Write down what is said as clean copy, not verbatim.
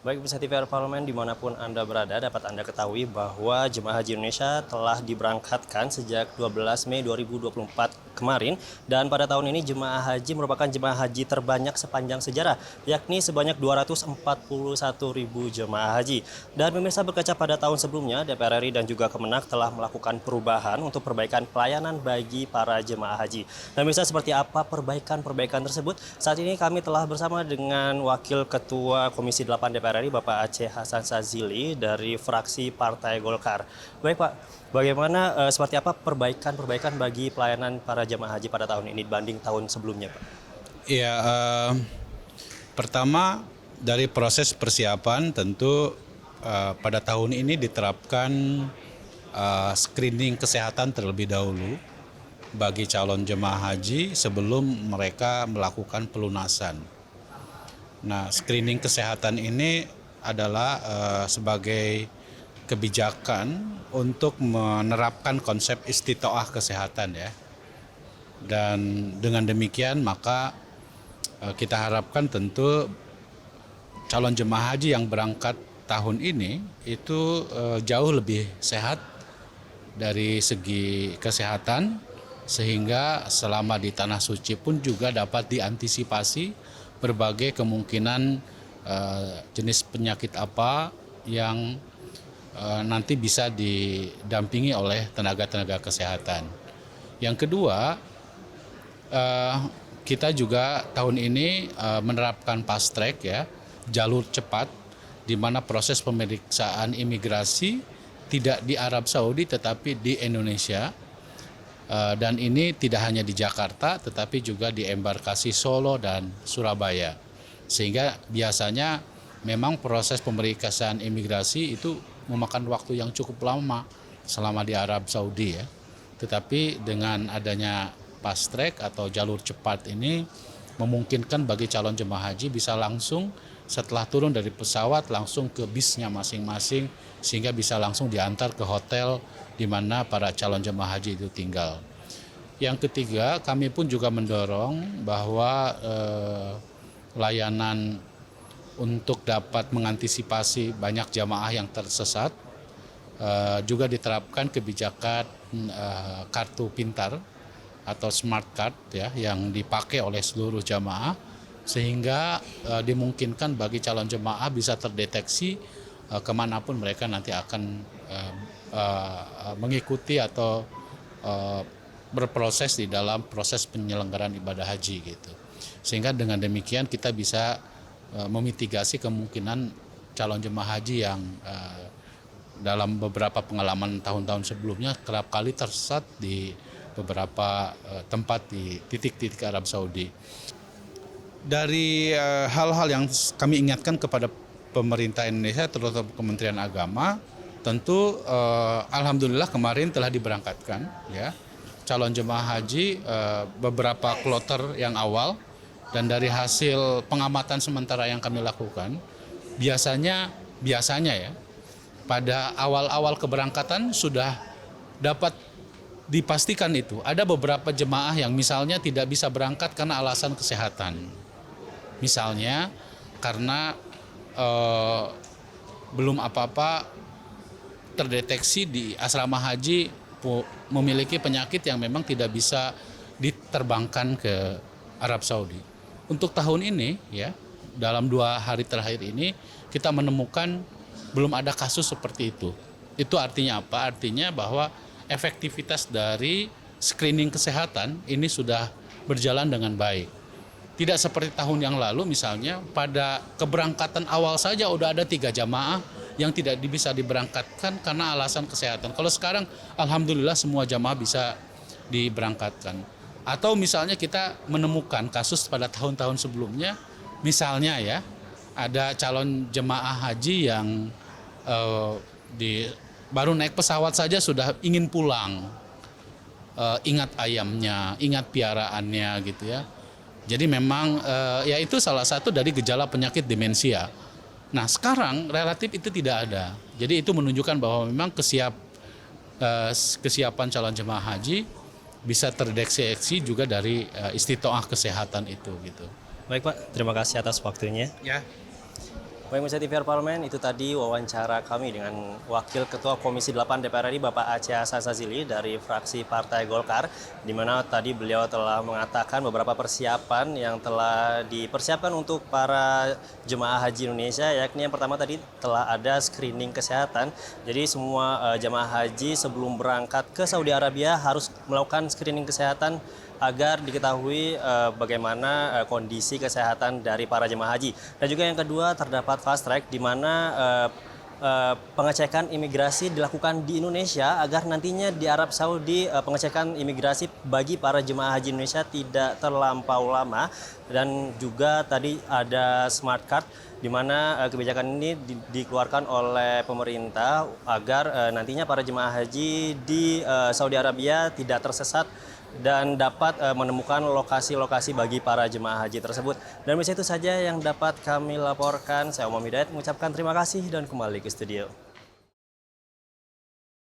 Baik pemirsa TVR Parlemen dimanapun Anda berada, dapat Anda ketahui bahwa jemaah haji Indonesia telah diberangkatkan sejak 12 Mei 2024 kemarin. Dan pada tahun ini jemaah haji merupakan jemaah haji terbanyak sepanjang sejarah, yakni sebanyak 241.000 jemaah haji. Dan pemirsa, berkaca pada tahun sebelumnya, DPR RI dan juga Kemenak telah melakukan perubahan untuk perbaikan pelayanan bagi para jemaah haji. Dan pemirsa, seperti apa perbaikan tersebut? Saat ini kami telah bersama dengan Wakil Ketua Komisi 8 DPR RI, Bapak Aceh Hasan Sazili dari fraksi Partai Golkar. Baik Pak, bagaimana seperti apa perbaikan bagi pelayanan para jemaah haji pada tahun ini dibanding tahun sebelumnya, Pak? Ya, pertama dari proses persiapan tentu pada tahun ini diterapkan screening kesehatan terlebih dahulu bagi calon jemaah haji sebelum mereka melakukan pelunasan. Nah, screening kesehatan ini adalah sebagai kebijakan untuk menerapkan konsep istitoah kesehatan ya. Dan dengan demikian maka kita harapkan tentu calon jemaah haji yang berangkat tahun ini itu jauh lebih sehat dari segi kesehatan, sehingga selama di Tanah Suci pun juga dapat diantisipasi berbagai kemungkinan jenis penyakit apa yang nanti bisa didampingi oleh tenaga-tenaga kesehatan. Yang kedua, kita juga tahun ini menerapkan fast track ya, jalur cepat, di mana proses pemeriksaan imigrasi tidak di Arab Saudi tetapi di Indonesia. Dan ini tidak hanya di Jakarta tetapi juga di embarkasi Solo dan Surabaya. Sehingga biasanya memang proses pemeriksaan imigrasi itu memakan waktu yang cukup lama selama di Arab Saudi ya. Tetapi dengan adanya fast track atau jalur cepat ini memungkinkan bagi calon jemaah haji bisa langsung setelah turun dari pesawat langsung ke bisnya masing-masing, sehingga bisa langsung diantar ke hotel di mana para calon jemaah haji itu tinggal. Yang ketiga, kami pun juga mendorong bahwa layanan untuk dapat mengantisipasi banyak jamaah yang tersesat, juga diterapkan kebijakan kartu pintar atau smart card ya, yang dipakai oleh seluruh jamaah, sehingga dimungkinkan bagi calon jemaah bisa terdeteksi kemanapun mereka nanti akan mengikuti atau berproses di dalam proses penyelenggaraan ibadah haji gitu. Sehingga dengan demikian kita bisa memitigasi kemungkinan calon jemaah haji yang dalam beberapa pengalaman tahun-tahun sebelumnya kerap kali tersesat di beberapa tempat di titik-titik Arab Saudi. Dari hal-hal yang kami ingatkan kepada pemerintah Indonesia, terutama Kementerian Agama, tentu alhamdulillah kemarin telah diberangkatkan ya calon jemaah haji beberapa kloter yang awal, dan dari hasil pengamatan sementara yang kami lakukan biasanya ya pada awal-awal keberangkatan sudah dapat dipastikan itu ada beberapa jemaah yang misalnya tidak bisa berangkat karena alasan kesehatan. Misalnya karena belum apa-apa terdeteksi di asrama haji memiliki penyakit yang memang tidak bisa diterbangkan ke Arab Saudi. Untuk tahun ini ya, dalam 2 hari terakhir ini kita menemukan belum ada kasus seperti itu. Itu artinya apa? Artinya bahwa efektivitas dari screening kesehatan ini sudah berjalan dengan baik. Tidak seperti tahun yang lalu misalnya pada keberangkatan awal saja udah ada 3 jamaah yang tidak bisa diberangkatkan karena alasan kesehatan. Kalau sekarang alhamdulillah semua jamaah bisa diberangkatkan. Atau misalnya kita menemukan kasus pada tahun-tahun sebelumnya, misalnya ya ada calon jemaah haji yang baru naik pesawat saja sudah ingin pulang, ingat ayamnya, ingat piaraannya gitu ya. Jadi memang ya itu salah satu dari gejala penyakit demensia. Nah sekarang relatif itu tidak ada. Jadi itu menunjukkan bahwa memang kesiapan calon jemaah haji bisa terdeteksi juga dari istitoah kesehatan itu gitu. Baik Pak, terima kasih atas waktunya. Ya. Baik, Pemirsa TVR Parlemen, itu tadi wawancara kami dengan Wakil Ketua Komisi 8 DPR RI Bapak Aceh Hasan Sazili dari fraksi Partai Golkar, di mana tadi beliau telah mengatakan beberapa persiapan yang telah dipersiapkan untuk para jemaah haji Indonesia, yakni yang pertama tadi telah ada screening kesehatan. Jadi semua jemaah haji sebelum berangkat ke Saudi Arabia harus melakukan screening kesehatan agar diketahui bagaimana kondisi kesehatan dari para jemaah haji. Dan juga yang kedua terdapat fast track di mana pengecekan imigrasi dilakukan di Indonesia agar nantinya di Arab Saudi pengecekan imigrasi bagi para jemaah haji Indonesia tidak terlampau lama. Dan juga tadi ada smart card di mana kebijakan ini dikeluarkan oleh pemerintah agar nantinya para jemaah haji di Saudi Arabia tidak tersesat dan dapat menemukan lokasi-lokasi bagi para jemaah haji tersebut. Dan itu saja yang dapat kami laporkan. Saya Umam Hidayat mengucapkan terima kasih dan kembali ke studio.